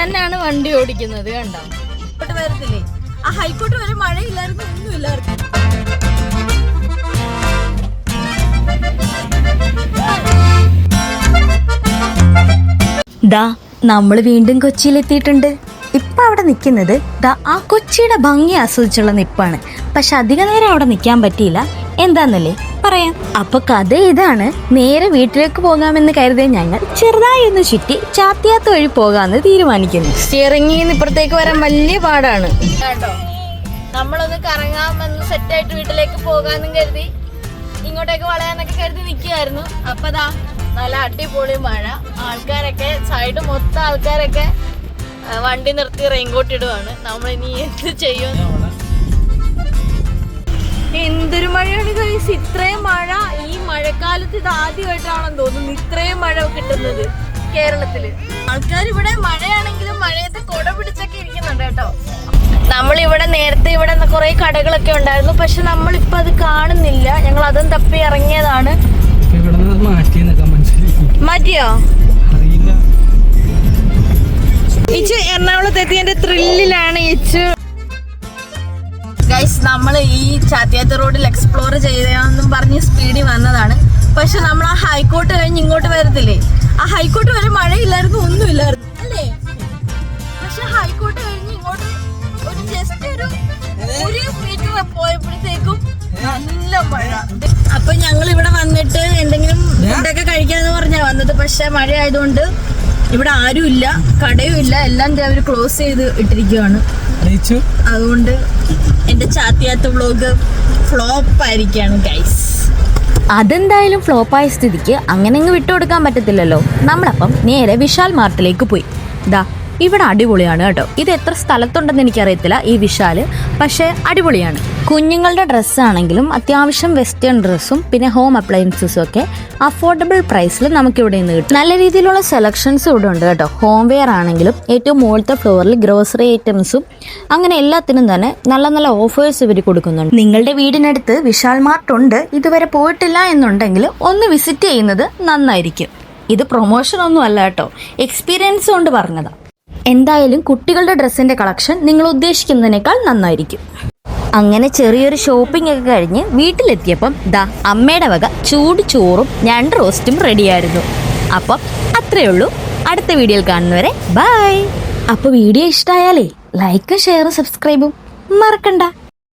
തന്നെയാണ് വണ്ടി ഓടിക്കുന്നത്. കണ്ടോ വരത്തില്ലേ? ആ ഹൈക്കോർട്ട് വരെ മഴയില്ലായിരുന്നു, ഒന്നുമില്ലായിരുന്നു. ദാ നമ്മള് വീണ്ടും കൊച്ചിയിലെത്തിയിട്ടുണ്ട്. ഇപ്പൊ അവിടെ നിൽക്കുന്നത് ദാ ആ കൊച്ചിയുടെ ഭംഗി ആസ്വദിച്ചുള്ള നിപ്പാണ്. പക്ഷെ അധിക നേരം അവിടെ നിൽക്കാൻ പറ്റിയില്ല. എന്താന്നല്ലേ പറയാം. അപ്പൊ കഥ ഇതാണ്. നേരെ വീട്ടിലേക്ക് പോകാമെന്ന് കരുതിയ ഞങ്ങൾ ചെറുതായി ഒന്ന് ചുറ്റി ചാത്തിയാത്ത വഴി പോകാമെന്ന് തീരുമാനിക്കുന്നു. സ്റ്റിയറിംഗിൽ നിന്ന് ഇപ്പുറത്തേക്ക് വരാൻ വലിയ പാടാണ് കേട്ടോ. നമ്മളൊന്ന് കറങ്ങാമെന്ന് സെറ്റായിട്ട് വീട്ടിലേക്ക് പോകാമെന്നും കരുതി ഇങ്ങോട്ടേക്ക് വളയാനൊക്കെ കരുതി നിൽക്കുമായിരുന്നു. അപ്പൊ ദാ നല്ല അടിപൊളി മഴ. ആൾക്കാരൊക്കെ സൈഡ് മൊത്തം ആൾക്കാരൊക്കെ വണ്ടി നിർത്തി റെയിൻകോട്ട് ഇടുവാണ്. നമ്മളിനി എന്ത് ചെയ്യും? എന്തൊരു മഴയാണ് ഗൈസ്. ഇത്രയും മഴ ഈ മഴക്കാലത്ത് ഇത് ആദ്യമായിട്ടാണെന്ന് തോന്നുന്നു ഇത്രയും മഴ കിട്ടുന്നത് കേരളത്തില്. ആൾക്കാർ ഇവിടെ മഴയാണെങ്കിലും മഴയത്ത് കുട പിടിച്ചൊക്കെ ഇരിക്കുന്നുണ്ട് കേട്ടോ. നമ്മളിവിടെ നേരത്തെ ഇവിടെ കുറെ കടകളൊക്കെ ഉണ്ടായിരുന്നു, പക്ഷെ നമ്മളിപ്പോ അത് കാണുന്നില്ല. ഞങ്ങൾ അതും തപ്പി ഇറങ്ങിയതാണ്. മാറ്റിയോ? ഇച്ചു എറണാകുളത്ത് എത്തിയതിന്റെ ത്രില്ലിലാണ് ഇച്ചു. ഗൈസ് നമ്മൾ ഈ ചാത്തിയാത്ത റോഡിൽ എക്സ്പ്ലോർ ചെയ്യാമെന്നും പറഞ്ഞ് സ്പീഡിൽ വന്നതാണ്. പക്ഷെ നമ്മൾ ആ ഹൈക്കോർട്ട് കഴിഞ്ഞ് ഇങ്ങോട്ട് വരത്തില്ലേ? ആ ഹൈക്കോർട്ട് വരെ മഴയില്ലായിരുന്നു, ഒന്നുമില്ലായിരുന്നു അല്ലേ? പക്ഷെ ഹൈക്കോർട്ട് കഴിഞ്ഞ് ഇങ്ങോട്ട് ഒരു ജസ്റ്റ് ഒരു മീറ്റർ പോയപ്പോഴത്തേക്കും നല്ല മഴ. അപ്പൊ ഞങ്ങൾ ഇവിടെ വന്നിട്ട് എന്തെങ്കിലും ഫുഡൊക്കെ കഴിക്കാന്ന് പറഞ്ഞാ വന്നത്. പക്ഷെ മഴ ആയതുകൊണ്ട് ഇവിടെ ആരും ഇല്ല, കടയും ഇല്ല, എല്ലാം അവർ ക്ലോസ് ചെയ്ത് ഇട്ടിരിക്കുകയാണ്. അതുകൊണ്ട് എന്റെ ചാത്തിയാത്ത വ്ലോഗ് ഫ്ലോപ്പ് ആയിരിക്കാണ് ഗൈസ്. അതെന്തായാലും ഫ്ലോപ്പായ സ്ഥിതിക്ക് അങ്ങനെ അങ്ങ് വിട്ടുകൊടുക്കാൻ പറ്റത്തില്ലല്ലോ. നമ്മളപ്പം നേരെ വിശാൽ മാർട്ടിലേക്ക് പോയി. ദാ ഇവിടെ അടിപൊളിയാണ് കേട്ടോ. ഇത് എത്ര സ്ഥലത്തുണ്ടെന്ന് എനിക്കറിയത്തില്ല ഈ വിശാല്, പക്ഷേ അടിപൊളിയാണ്. കുഞ്ഞുങ്ങളുടെ ഡ്രസ്സാണെങ്കിലും അത്യാവശ്യം വെസ്റ്റേൺ ഡ്രസ്സും പിന്നെ ഹോം അപ്ലയൻസസും ഒക്കെ അഫോർഡബിൾ പ്രൈസിൽ നമുക്കിവിടെ നിന്ന് കിട്ടും. നല്ല രീതിയിലുള്ള സെലക്ഷൻസ് ഇവിടെ ഉണ്ട് കേട്ടോ. ഹോം വെയർ ആണെങ്കിലും ഏറ്റവും മുകളിലത്തെ ഫ്ലോറിൽ ഗ്രോസറി ഐറ്റംസും അങ്ങനെ എല്ലാത്തിനും തന്നെ നല്ല നല്ല ഓഫേഴ്സ് ഇവർ കൊടുക്കുന്നുണ്ട്. നിങ്ങളുടെ വീടിനടുത്ത് വിശാൽ മാർട്ട് ഉണ്ട്, ഇതുവരെ പോയിട്ടില്ല എന്നുണ്ടെങ്കിൽ ഒന്ന് വിസിറ്റ് ചെയ്യുന്നത് നന്നായിരിക്കും. ഇത് പ്രൊമോഷൻ ഒന്നും അല്ല കേട്ടോ, എക്സ്പീരിയൻസ് കൊണ്ട് പറഞ്ഞതാ. എന്തായാലും കുട്ടികളുടെ ഡ്രസ്സിന്റെ കളക്ഷൻ നിങ്ങൾ ഉദ്ദേശിക്കുന്നതിനേക്കാൾ നന്നായിരിക്കും. അങ്ങനെ ചെറിയൊരു ഷോപ്പിംഗ് ഒക്കെ കഴിഞ്ഞ് വീട്ടിലെത്തിയപ്പം ദാ അമ്മയുടെ വക ചൂട് ചോറും 2 റോസ്റ്റും റെഡിയായിരുന്നു. അപ്പം അത്രയേ ഉള്ളൂ. അടുത്ത വീഡിയോയിൽ കാണുന്നവരെ ബൈ. അപ്പോൾ വീഡിയോ ഇഷ്ടമായാലേ ലൈക്കും ഷെയറും സബ്സ്ക്രൈബും മറക്കണ്ട.